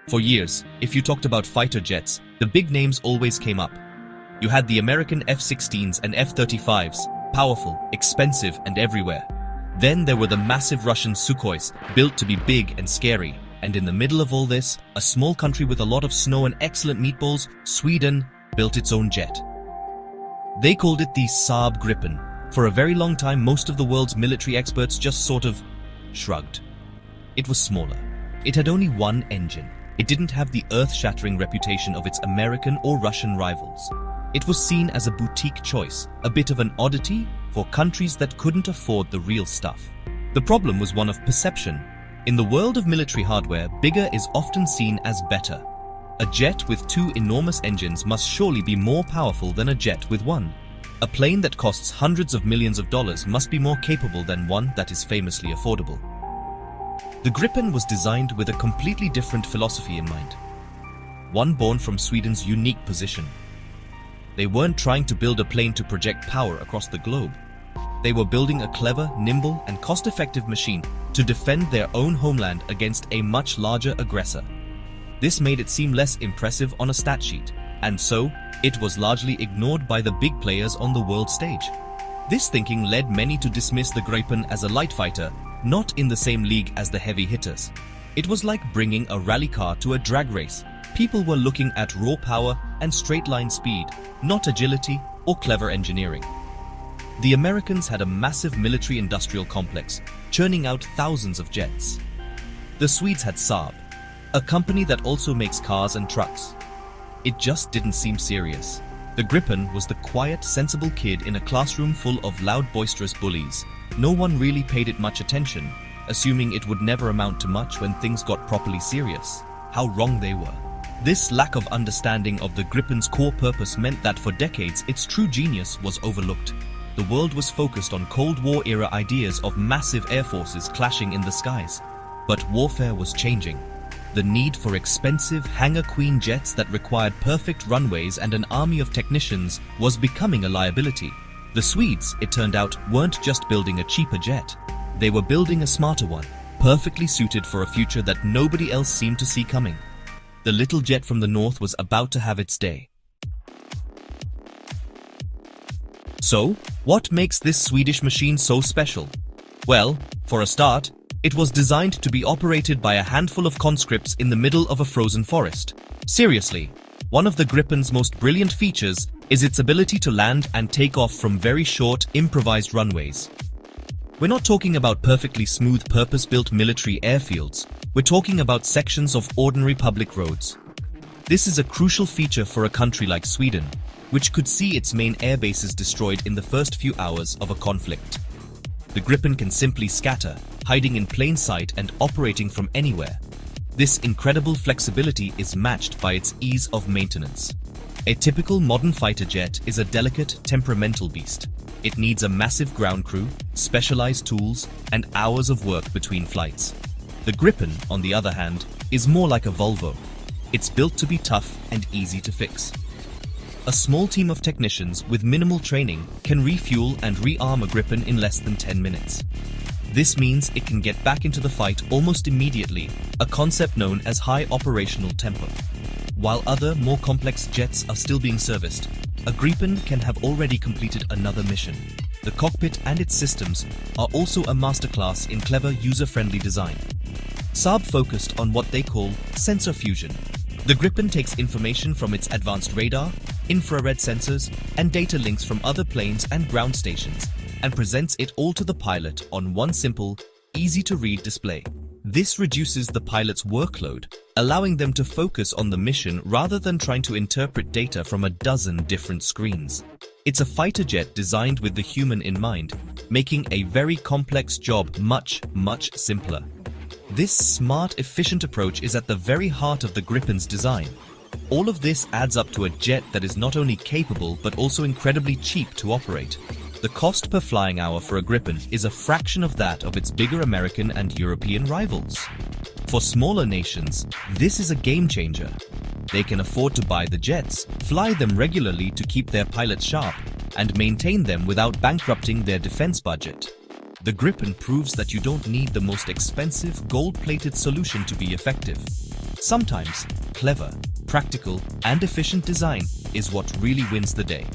For years, if you talked about fighter jets, the big names always came up. You had the American F-16s and F-35s, powerful, expensive, and everywhere. Then there were the massive Russian Sukhois, built to be big and scary. And in the middle of all this, a small country with a lot of snow and excellent meatballs, Sweden, built its own jet. They called it the Saab Gripen. For a very long time, most of the world's military experts just sort of shrugged. It was smaller. It had only one engine. It didn't have the earth-shattering reputation of its American or Russian rivals. It was seen as a boutique choice, a bit of an oddity for countries that couldn't afford the real stuff. The problem was one of perception. In the world of military hardware, bigger is often seen as better. A jet with two enormous engines must surely be more powerful than a jet with one. A plane that costs hundreds of millions of dollars must be more capable than one that is famously affordable. The Gripen was designed with a completely different philosophy in mind. One born from Sweden's unique position. They weren't trying to build a plane to project power across the globe. They were building a clever, nimble, and cost-effective machine to defend their own homeland against a much larger aggressor. This made it seem less impressive on a stat sheet, and so it was largely ignored by the big players on the world stage. This thinking led many to dismiss the Gripen as a light fighter, not in the same league as the heavy hitters. It was like bringing a rally car to a drag race. People were looking at raw power and straight-line speed, not agility or clever engineering. The Americans had a massive military-industrial complex, churning out thousands of jets. The Swedes had Saab, a company that also makes cars and trucks. It just didn't seem serious. The Gripen was the quiet, sensible kid in a classroom full of loud, boisterous bullies. No one really paid it much attention, assuming it would never amount to much when things got properly serious. How wrong they were. This lack of understanding of the Gripen's core purpose meant that for decades its true genius was overlooked. The world was focused on Cold War-era ideas of massive air forces clashing in the skies. But warfare was changing. The need for expensive Hangar Queen jets that required perfect runways and an army of technicians was becoming a liability. The Swedes, it turned out, weren't just building a cheaper jet. They were building a smarter one, perfectly suited for a future that nobody else seemed to see coming. The little jet from the north was about to have its day. So, what makes this Swedish machine so special? Well, for a start, it was designed to be operated by a handful of conscripts in the middle of a frozen forest. Seriously, one of the Gripen's most brilliant features is its ability to land and take off from very short, improvised runways. We're not talking about perfectly smooth, purpose-built military airfields. We're talking about sections of ordinary public roads. This is a crucial feature for a country like Sweden, which could see its main air bases destroyed in the first few hours of a conflict. The Gripen can simply scatter, hiding in plain sight and operating from anywhere. This incredible flexibility is matched by its ease of maintenance. A typical modern fighter jet is a delicate, temperamental beast. It needs a massive ground crew, specialized tools, and hours of work between flights. The Gripen, on the other hand, is more like a Volvo. It's built to be tough and easy to fix. A small team of technicians with minimal training can refuel and rearm a Gripen in less than 10 minutes. This means it can get back into the fight almost immediately, a concept known as high operational tempo. While other, more complex jets are still being serviced, a Gripen can have already completed another mission. The cockpit and its systems are also a masterclass in clever, user-friendly design. Saab focused on what they call sensor fusion. The Gripen takes information from its advanced radar, infrared sensors, and data links from other planes and ground stations, and presents it all to the pilot on one simple, easy-to-read display. This reduces the pilot's workload, allowing them to focus on the mission rather than trying to interpret data from a dozen different screens. It's a fighter jet designed with the human in mind, making a very complex job much, much simpler. This smart, efficient approach is at the very heart of the Gripen's design. All of this adds up to a jet that is not only capable but also incredibly cheap to operate. The cost per flying hour for a Gripen is a fraction of that of its bigger American and European rivals. For smaller nations, this is a game changer. They can afford to buy the jets, fly them regularly to keep their pilots sharp, and maintain them without bankrupting their defense budget. The Gripen proves that you don't need the most expensive, gold-plated solution to be effective. Sometimes, clever, practical, and efficient design is what really wins the day.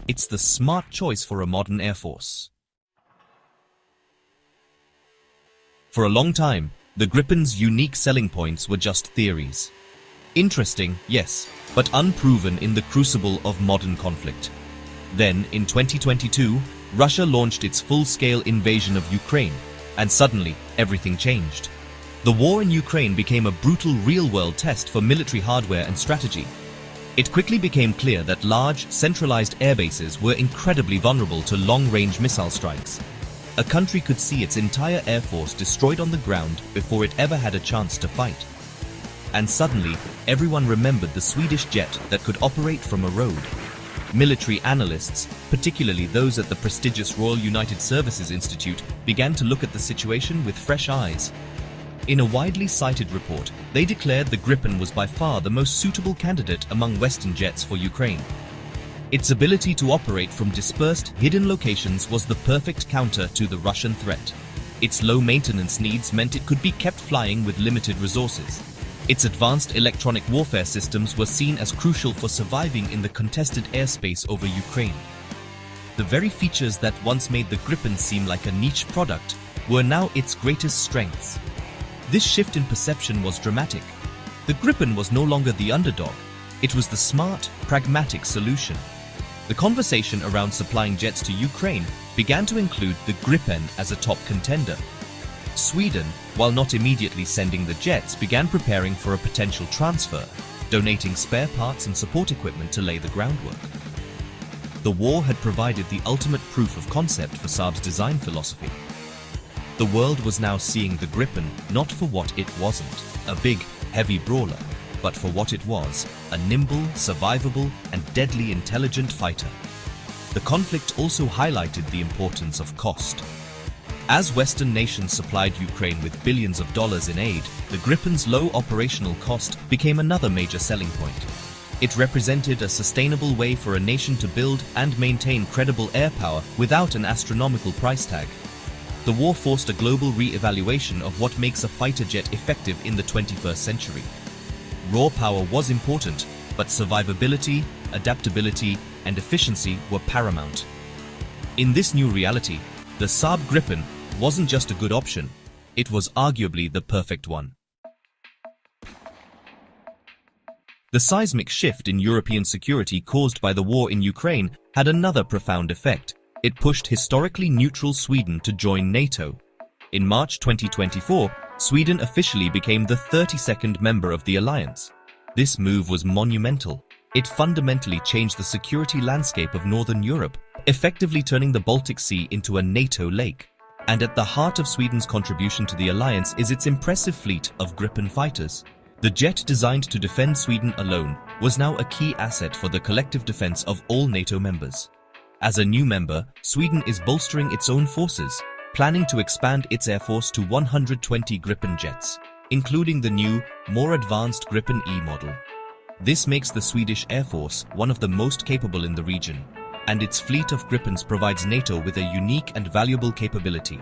It's the smart choice for a modern Air Force. For a long time, the Gripen's unique selling points were just theories. Interesting, yes, but unproven in the crucible of modern conflict. Then, in 2022, Russia launched its full-scale invasion of Ukraine, and suddenly, everything changed. The war in Ukraine became a brutal real-world test for military hardware and strategy. It quickly became clear that large, centralized air bases were incredibly vulnerable to long-range missile strikes. A country could see its entire air force destroyed on the ground before it ever had a chance to fight. And suddenly, everyone remembered the Swedish jet that could operate from a road. Military analysts, particularly those at the prestigious Royal United Services Institute, began to look at the situation with fresh eyes. In a widely cited report, they declared the Gripen was by far the most suitable candidate among Western jets for Ukraine. Its ability to operate from dispersed, hidden locations was the perfect counter to the Russian threat. Its low maintenance needs meant it could be kept flying with limited resources. Its advanced electronic warfare systems were seen as crucial for surviving in the contested airspace over Ukraine. The very features that once made the Gripen seem like a niche product were now its greatest strengths. This shift in perception was dramatic. The Gripen was no longer the underdog. It was the smart, pragmatic solution. The conversation around supplying jets to Ukraine began to include the Gripen as a top contender. Sweden, while not immediately sending the jets, began preparing for a potential transfer, donating spare parts and support equipment to lay the groundwork. The war had provided the ultimate proof of concept for Saab's design philosophy. The world was now seeing the Gripen not for what it wasn't, a big, heavy brawler, but for what it was, a nimble, survivable, and deadly intelligent fighter. The conflict also highlighted the importance of cost. As Western nations supplied Ukraine with billions of dollars in aid, the Gripen's low operational cost became another major selling point. It represented a sustainable way for a nation to build and maintain credible air power without an astronomical price tag. The war forced a global re-evaluation of what makes a fighter jet effective in the 21st century. Raw power was important, but survivability, adaptability, and efficiency were paramount. In this new reality, the Saab Gripen wasn't just a good option, it was arguably the perfect one. The seismic shift in European security caused by the war in Ukraine had another profound effect. It pushed historically neutral Sweden to join NATO. In March 2024, Sweden officially became the 32nd member of the alliance. This move was monumental. It fundamentally changed the security landscape of Northern Europe, effectively turning the Baltic Sea into a NATO lake. And at the heart of Sweden's contribution to the alliance is its impressive fleet of Gripen fighters. The jet designed to defend Sweden alone was now a key asset for the collective defense of all NATO members. As a new member, Sweden is bolstering its own forces, planning to expand its air force to 120 Gripen jets, including the new, more advanced Gripen E model. This makes the Swedish Air Force one of the most capable in the region, and its fleet of Gripens provides NATO with a unique and valuable capability.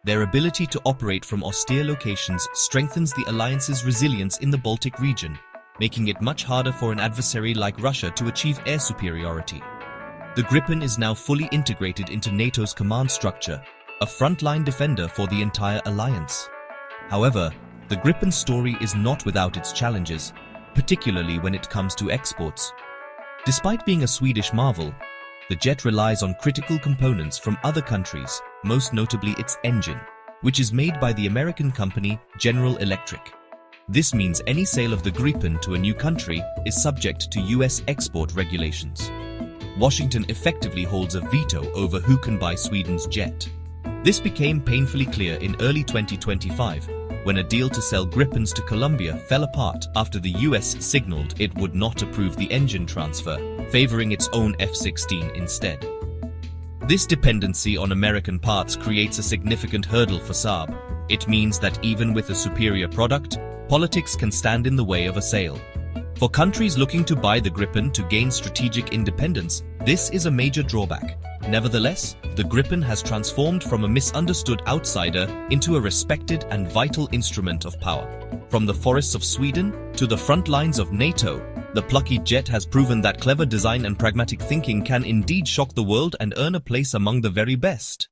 Their ability to operate from austere locations strengthens the alliance's resilience in the Baltic region, making it much harder for an adversary like Russia to achieve air superiority. The Gripen is now fully integrated into NATO's command structure, a frontline defender for the entire alliance. However, the Gripen's story is not without its challenges, particularly when it comes to exports. Despite being a Swedish marvel, the jet relies on critical components from other countries, most notably its engine, which is made by the American company General Electric. This means any sale of the Gripen to a new country is subject to US export regulations. Washington effectively holds a veto over who can buy Sweden's jet. This became painfully clear in early 2025, when a deal to sell Gripens to Colombia fell apart after the US signaled it would not approve the engine transfer, favoring its own F-16 instead. This dependency on American parts creates a significant hurdle for Saab. It means that even with a superior product, politics can stand in the way of a sale. For countries looking to buy the Gripen to gain strategic independence, this is a major drawback. Nevertheless, the Gripen has transformed from a misunderstood outsider into a respected and vital instrument of power. From the forests of Sweden to the front lines of NATO, the plucky jet has proven that clever design and pragmatic thinking can indeed shock the world and earn a place among the very best.